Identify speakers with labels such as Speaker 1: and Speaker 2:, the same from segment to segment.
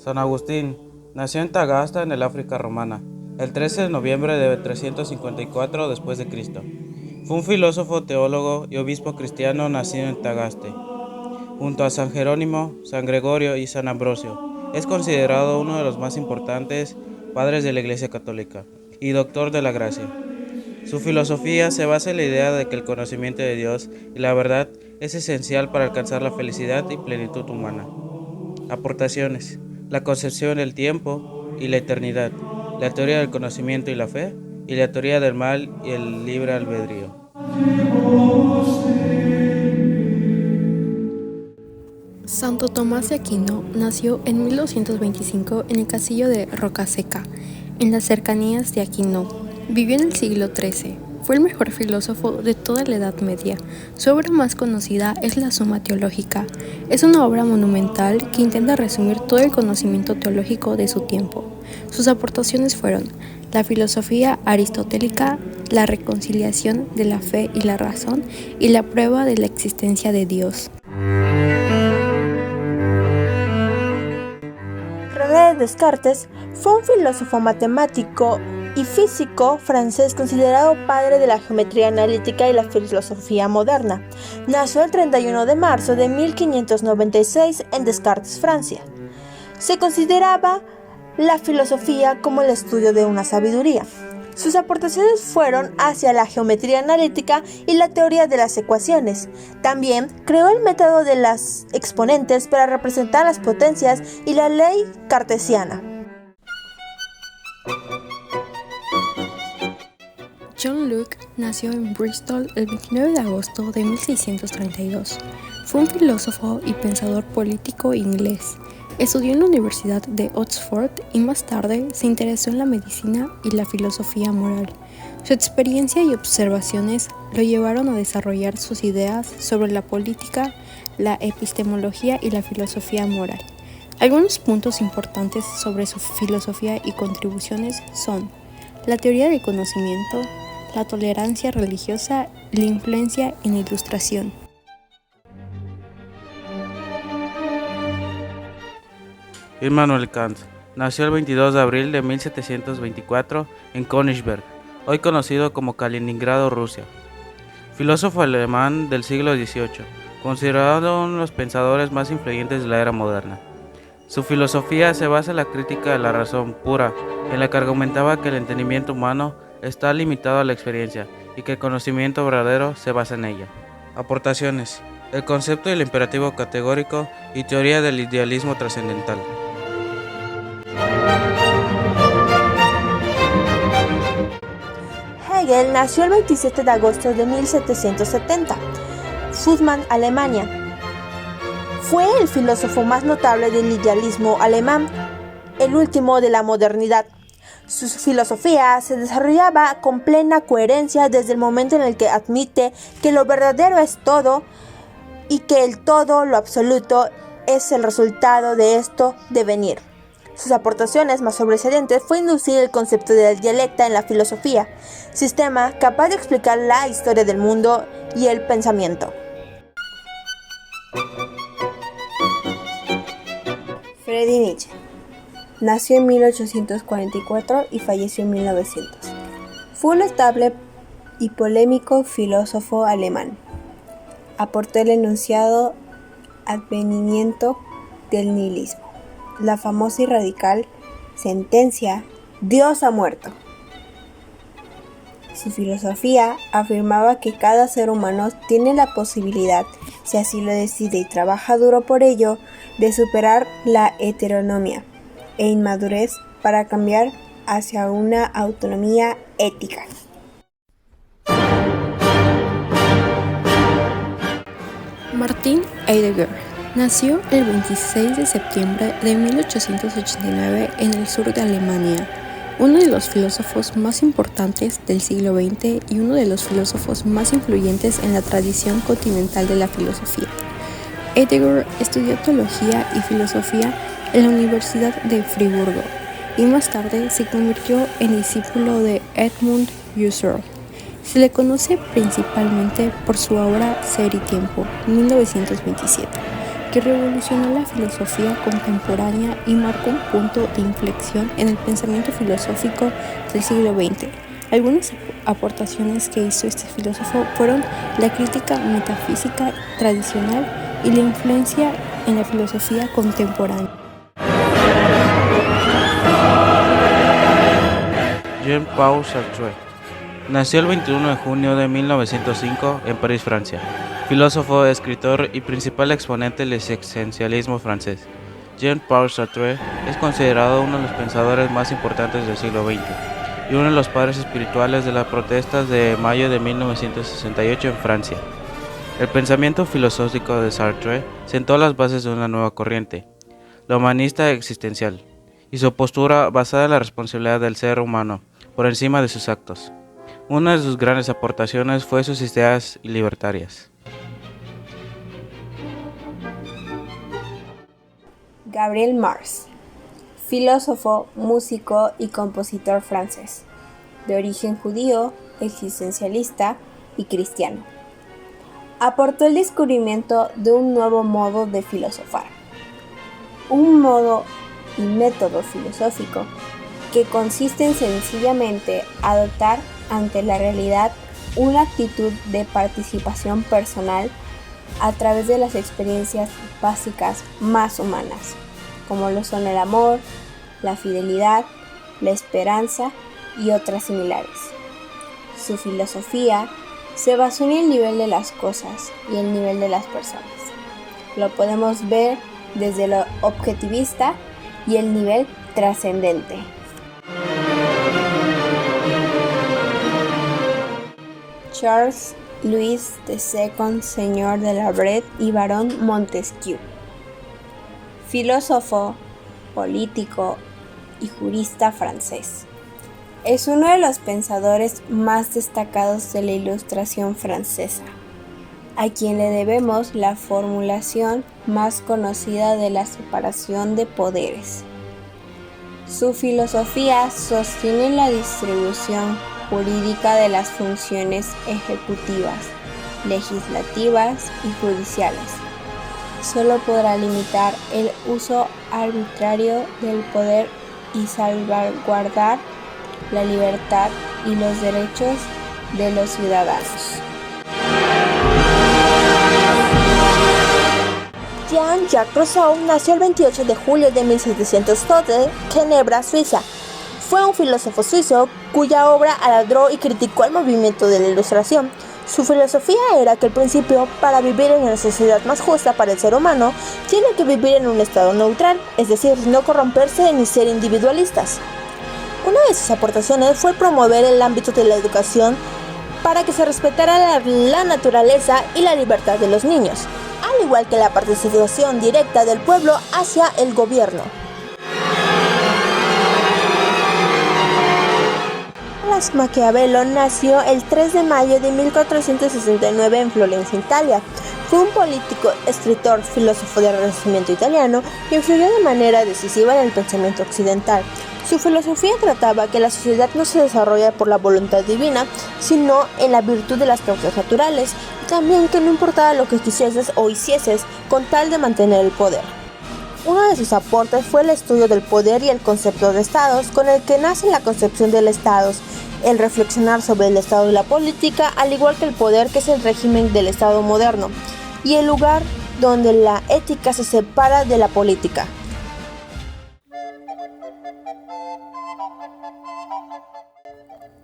Speaker 1: San Agustín nació en Tagasta, en el África romana, el 13 de noviembre de 354 después de Cristo. Fue un filósofo, teólogo y obispo cristiano nacido en Tagaste. Junto a San Jerónimo, San Gregorio y San Ambrosio, es considerado uno de los más importantes padres de la Iglesia Católica y doctor de la gracia. Su filosofía se basa en la idea de que el conocimiento de Dios y la verdad es esencial para alcanzar la felicidad y plenitud humana. Aportaciones: la concepción del tiempo y la eternidad, la teoría del conocimiento y la fe, y la teoría del mal y el libre albedrío.
Speaker 2: Santo Tomás de Aquino nació en 1225 en el castillo de Rocaseca, en las cercanías de Aquino. Vivió en el siglo XIII. Fue el mejor filósofo de toda la Edad Media. Su obra más conocida es la Suma Teológica. Es una obra monumental que intenta resumir todo el conocimiento teológico de su tiempo. Sus aportaciones fueron la filosofía aristotélica, la reconciliación de la fe y la razón, y la prueba de la existencia de Dios.
Speaker 3: René Descartes fue un filósofo matemático y físico francés considerado padre de la geometría analítica y la filosofía moderna. Nació el 31 de marzo de 1596 en Descartes, Francia. Se consideraba la filosofía como el estudio de una sabiduría. Sus aportaciones fueron hacia la geometría analítica y la teoría de las ecuaciones. También creó el método de las exponentes para representar las potencias y la ley cartesiana.
Speaker 2: John Locke nació en Bristol el 29 de agosto de 1632. Fue un filósofo y pensador político inglés. Estudió en la Universidad de Oxford y más tarde se interesó en la medicina y la filosofía moral. Su experiencia y observaciones lo llevaron a desarrollar sus ideas sobre la política, la epistemología y la filosofía moral. Algunos puntos importantes sobre su filosofía y contribuciones son la teoría del conocimiento, la tolerancia religiosa y la influencia en la Ilustración.
Speaker 1: Immanuel Kant nació el 22 de abril de 1724 en Königsberg, hoy conocido como Kaliningrado, Rusia. Filósofo alemán del siglo XVIII, considerado uno de los pensadores más influyentes de la era moderna. Su filosofía se basa en la crítica de la razón pura, en la que argumentaba que el entendimiento humano está limitado a la experiencia y que el conocimiento verdadero se basa en ella. Aportaciones: el concepto del imperativo categórico y teoría del idealismo trascendental.
Speaker 3: Hegel nació el 27 de agosto de 1770, Fusman, Alemania. Fue el filósofo más notable del idealismo alemán, el último de la modernidad. Su filosofía se desarrollaba con plena coherencia desde el momento en el que admite que lo verdadero es todo y que el todo, lo absoluto, es el resultado de esto devenir. Sus aportaciones más sobresalientes fue inducir el concepto de la dialéctica en la filosofía, sistema capaz de explicar la historia del mundo y el pensamiento.
Speaker 4: Friedrich Nietzsche nació en 1844 y falleció en 1900. Fue un notable y polémico filósofo alemán. Aportó el enunciado advenimiento del nihilismo, la famosa y radical sentencia «Dios ha muerto». Su filosofía afirmaba que cada ser humano tiene la posibilidad, si así lo decide y trabaja duro por ello, de superar la heteronomia e inmadurez para cambiar hacia una autonomía ética.
Speaker 2: Martin Heidegger nació el 26 de septiembre de 1889 en el sur de Alemania, uno de los filósofos más importantes del siglo XX y uno de los filósofos más influyentes en la tradición continental de la filosofía. Heidegger estudió teología y filosofía en la Universidad de Friburgo y más tarde se convirtió en discípulo de Edmund Husserl. Se le conoce principalmente por su obra Ser y Tiempo, 1927. que revolucionó la filosofía contemporánea y marcó un punto de inflexión en el pensamiento filosófico del siglo XX. Algunas aportaciones que hizo este filósofo fueron la crítica metafísica tradicional y la influencia en la filosofía contemporánea.
Speaker 1: Jean-Paul Sartre nació el 21 de junio de 1905 en París, Francia. Filósofo, escritor y principal exponente del existencialismo francés. Jean-Paul Sartre es considerado uno de los pensadores más importantes del siglo XX y uno de los padres espirituales de las protestas de mayo de 1968 en Francia. El pensamiento filosófico de Sartre sentó las bases de una nueva corriente, la humanista existencial, y su postura basada en la responsabilidad del ser humano por encima de sus actos. Una de sus grandes aportaciones fue sus ideas libertarias.
Speaker 4: Gabriel Mars, filósofo, músico y compositor francés, de origen judío, existencialista y cristiano. Aportó el descubrimiento de un nuevo modo de filosofar, un modo y método filosófico que consiste en sencillamente adoptar ante la realidad una actitud de participación personal a través de las experiencias básicas más humanas, como lo son el amor, la fidelidad, la esperanza y otras similares. Su filosofía se basó en el nivel de las cosas y el nivel de las personas. Lo podemos ver desde lo objetivista y el nivel trascendente. Charles Louis II, señor de la Bret y barón Montesquieu, filósofo, político y jurista francés. Es uno de los pensadores más destacados de la Ilustración francesa, a quien le debemos la formulación más conocida de la separación de poderes. Su filosofía sostiene la distribución jurídica de las funciones ejecutivas, legislativas y judiciales. Solo podrá limitar el uso arbitrario del poder y salvaguardar la libertad y los derechos de los ciudadanos.
Speaker 3: Jean-Jacques Rousseau nació el 28 de julio de 1712 en Ginebra, Suiza. Fue un filósofo suizo cuya obra aladró y criticó el movimiento de la Ilustración. Su filosofía era que el principio para vivir en una sociedad más justa para el ser humano tiene que vivir en un estado neutral, es decir, no corromperse ni ser individualistas. Una de sus aportaciones fue promover el ámbito de la educación para que se respetara la naturaleza y la libertad de los niños, al igual que la participación directa del pueblo hacia el gobierno. Maquiavelo nació el 3 de mayo de 1469 en Florencia, Italia. Fue un político, escritor, filósofo del Renacimiento italiano que influyó de manera decisiva en el pensamiento occidental. Su filosofía trataba que la sociedad no se desarrolla por la voluntad divina, sino en la virtud de las causas naturales, y también que no importaba lo que quisieses o hicieses con tal de mantener el poder. Uno de sus aportes fue el estudio del poder y el concepto de estados, con el que nace la concepción del estados, el reflexionar sobre el estado de la política, al igual que el poder, que es el régimen del estado moderno, y el lugar donde la ética se separa de la política.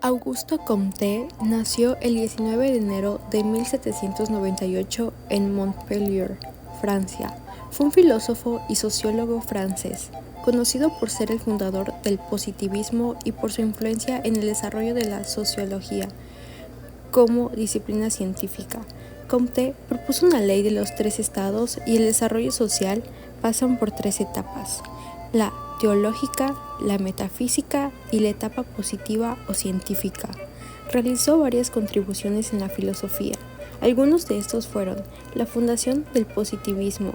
Speaker 2: Auguste Comte nació el 19 de enero de 1798 en Montpellier, Francia. Fue un filósofo y sociólogo francés, conocido por ser el fundador del positivismo y por su influencia en el desarrollo de la sociología como disciplina científica. Comte propuso una ley de los 3 estados y el desarrollo social pasan por 3 etapas: la teológica, la metafísica y la etapa positiva o científica. Realizó varias contribuciones en la filosofía. Algunos de estos fueron la fundación del positivismo,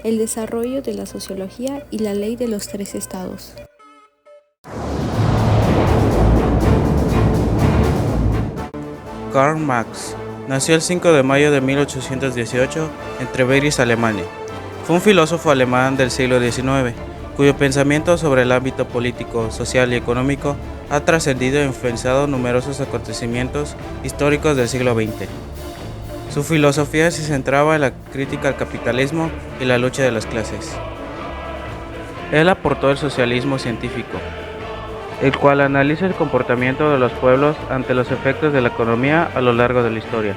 Speaker 2: el desarrollo de la sociología y la ley de los 3 estados.
Speaker 1: Karl Marx nació el 5 de mayo de 1818 en Treveiris, Alemania. Fue un filósofo alemán del siglo XIX, cuyo pensamiento sobre el ámbito político, social y económico ha trascendido e influenciado numerosos acontecimientos históricos del siglo XX. Su filosofía se centraba en la crítica al capitalismo y la lucha de las clases. Él aportó el socialismo científico, el cual analiza el comportamiento de los pueblos ante los efectos de la economía a lo largo de la historia.